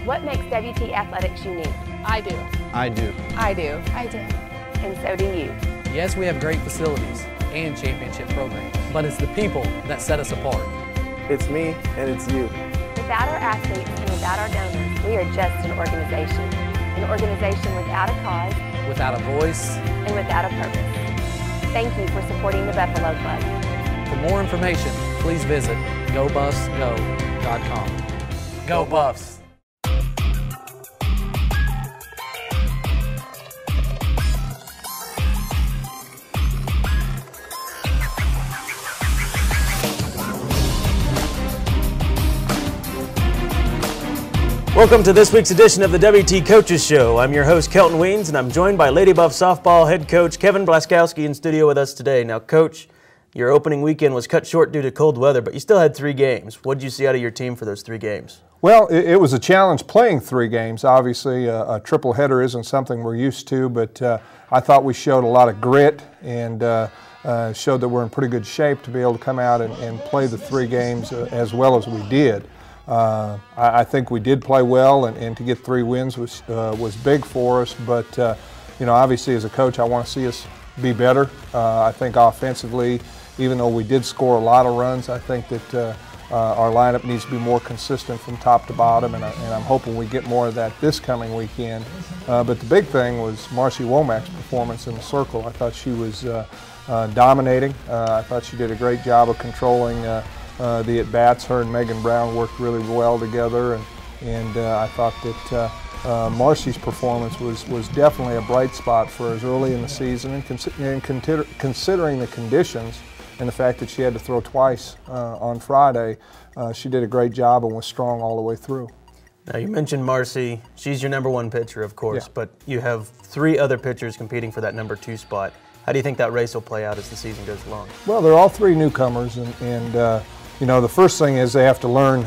What makes WT Athletics unique? I do. I do. I do. I do. And so do you. Yes, we have great facilities and championship programs, but it's the people that set us apart. It's me and it's you. Without our athletes and without our donors, we are just an organization. An organization without a cause. Without a voice. And without a purpose. Thank you for supporting the Buffalo Club. For more information, please visit GoBuffsGo.com. Go Buffs! Welcome to this week's edition of the WT Coaches Show. I'm your host, Kelton Weens, and I'm joined by Lady Buff softball head coach Kevin Blaskowski in studio with us today. Now, Coach, your opening weekend was cut short due to cold weather, but you still had 3 games. What did you see out of your team for those 3 games? Well, it was a challenge playing 3 games. Obviously, a triple header isn't something we're used to, but I thought we showed a lot of grit and showed that we're in pretty good shape to be able to come out and play the 3 games as well as we did. I think we did play well, and to get 3 wins was big for us. But you know, obviously as a coach, I want to see us be better. I think offensively, even though we did score a lot of runs, I think that our lineup needs to be more consistent from top to bottom, and I'm hoping we get more of that this coming weekend. But the big thing was Marcy Womack's performance in the circle. I thought she was dominating. I thought she did a great job of controlling the at-bats. Her and Megan Brown worked really well together, and I thought that Marcy's performance was definitely a bright spot for us early in the season, and considering the conditions and the fact that she had to throw twice on Friday, she did a great job and was strong all the way through. Now, you mentioned Marcy. She's your #1 pitcher, of course, yeah. But you have 3 other pitchers competing for that #2 spot. How do you think that race will play out as the season goes along? Well, they're all 3 newcomers, and you know, the first thing is they have to learn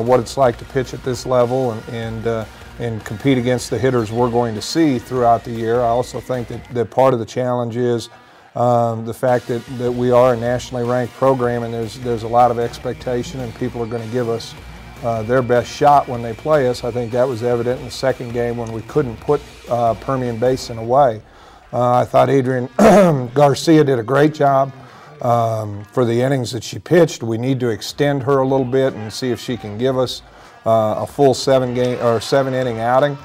what it's like to pitch at this level and compete against the hitters we're going to see throughout the year. I also think that part of the challenge is the fact that we are a nationally ranked program, and there's a lot of expectation, and people are going to give us their best shot when they play us. I think that was evident in the second game when we couldn't put Permian Basin away. I thought Adrian Garcia did a great job. For the innings that she pitched. We need to extend her a little bit and see if she can give us a full 7-inning outing.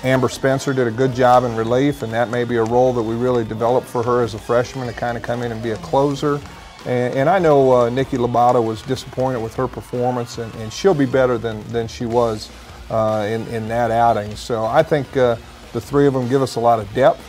Amber Spencer did a good job in relief, and that may be a role that we really developed for her as a freshman to kind of come in and be a closer. And I know Nikki Lobato was disappointed with her performance, and she'll be better than she was in that outing. So I think the 3 of them give us a lot of depth.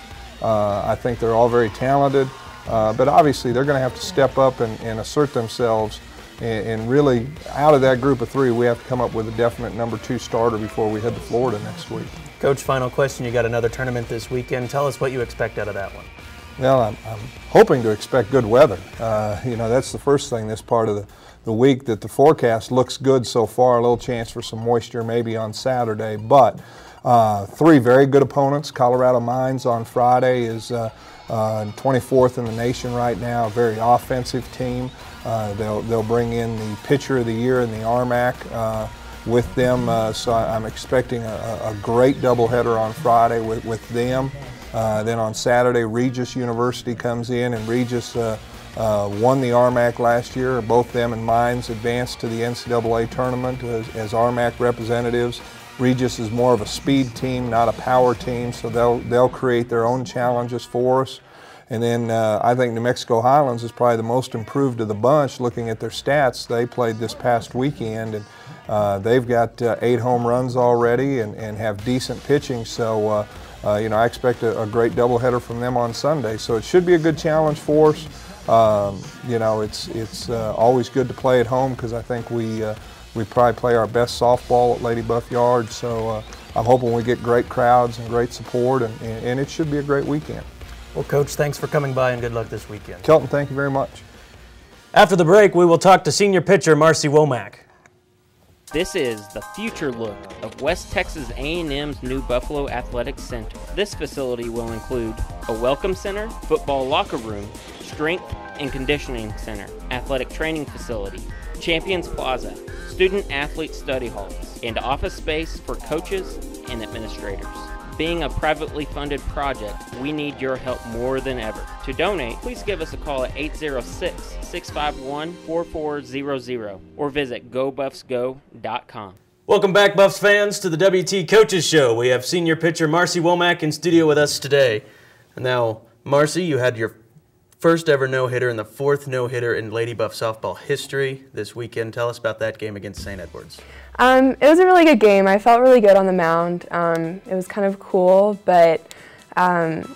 I think they're all very talented. But obviously they're going to have to step up and assert themselves, and really out of that group of 3 we have to come up with a definite #2 starter before we head to Florida next week. Coach, final question. You got another tournament this weekend. Tell us what you expect out of that one. Well, I'm hoping to expect good weather. You know, that's the first thing this part of the week, that the forecast looks good so far. A little chance for some moisture maybe on Saturday, but 3 very good opponents. Colorado Mines on Friday is 24th in the nation right now, a very offensive team. They'll bring in the pitcher of the year in the RMAC with them, so I'm expecting a great doubleheader on Friday with them. Then on Saturday, Regis University comes in, and Regis won the RMAC last year. Both them and Mines advanced to the NCAA tournament as RMAC representatives. Regis is more of a speed team, not a power team, so they'll create their own challenges for us. And then I think New Mexico Highlands is probably the most improved of the bunch. Looking at their stats, they played this past weekend, and they've got 8 home runs already and have decent pitching. So you know, I expect a great doubleheader from them on Sunday. So it should be a good challenge for us. You know, it's always good to play at home, because I think we probably play our best softball at Lady Buff Yard, so I'm hoping we get great crowds and great support, and it should be a great weekend. Well, Coach, thanks for coming by, and good luck this weekend. Kelton, thank you very much. After the break, we will talk to senior pitcher Marcy Womack. This is the future look of West Texas A&M's new Buffalo Athletics Center. This facility will include a welcome center, football locker room, strength and conditioning center, athletic training facility, Champions Plaza, student athlete study halls, and office space for coaches and administrators. Being a privately funded project, we need your help more than ever. To donate, please give us a call at 806-651-4400 or visit GoBuffsGo.com. Welcome back, Buffs fans, to the WT Coaches Show. We have senior pitcher Marcy Womack in studio with us today. And now, Marcy, you had your first ever no-hitter and the fourth no-hitter in Lady Buff softball history this weekend. Tell us about that game against St. Edwards. It was a really good game. I felt really good on the mound. It was kind of cool, but and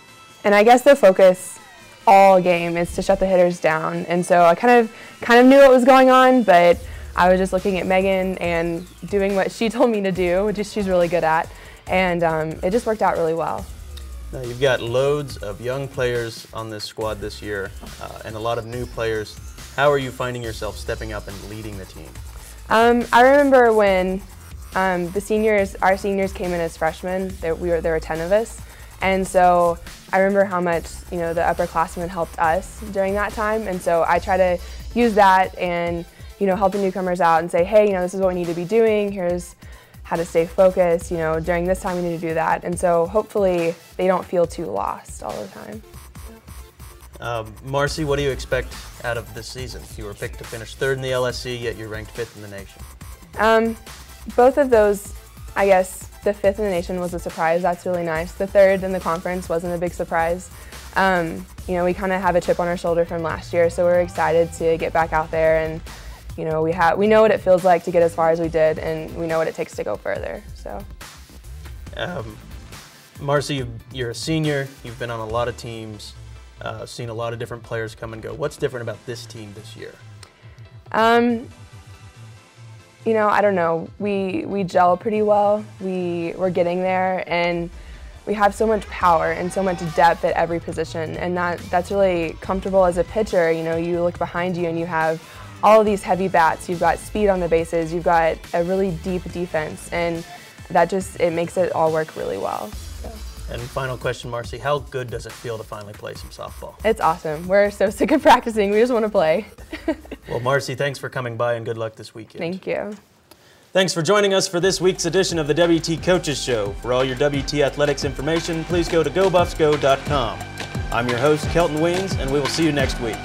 I guess the focus all game is to shut the hitters down. And so I kind of knew what was going on, but I was just looking at Megan and doing what she told me to do, which she's really good at, and it just worked out really well. Now, you've got loads of young players on this squad this year and a lot of new players. How are you finding yourself stepping up and leading the team? I remember when our seniors came in as freshmen. There were 10 of us, and so I remember how much the upperclassmen helped us during that time. And so I try to use that and help the newcomers out and say, hey, this is what we need to be doing. Here's how to stay focused. During this time we need to do that. And so hopefully they don't feel too lost all the time. Marcy, what do you expect out of this season? You were picked to finish third in the LSC, yet you're ranked 5th in the nation. Both of those, I guess, the 5th in the nation was a surprise. That's really nice. The 3rd in the conference wasn't a big surprise. We kind of have a chip on our shoulder from last year, so we're excited to get back out there, and we know what it feels like to get as far as we did, and we know what it takes to go further. So, Marcy, you're a senior. You've been on a lot of teams. Seen a lot of different players come and go. What's different about this team this year? I don't know. We gel pretty well. We're getting there, and we have so much power and so much depth at every position, and that's really comfortable as a pitcher. You look behind you and you have all of these heavy bats. You've got speed on the bases. You've got a really deep defense, and it makes it all work really well. And final question, Marcy, how good does it feel to finally play some softball? It's awesome. We're so sick of practicing. We just want to play. Well, Marcy, thanks for coming by and good luck this weekend. Thank you. Thanks for joining us for this week's edition of the WT Coaches Show. For all your WT athletics information, please go to GoBuffsGo.com. I'm your host, Kelton Weens, and we will see you next week.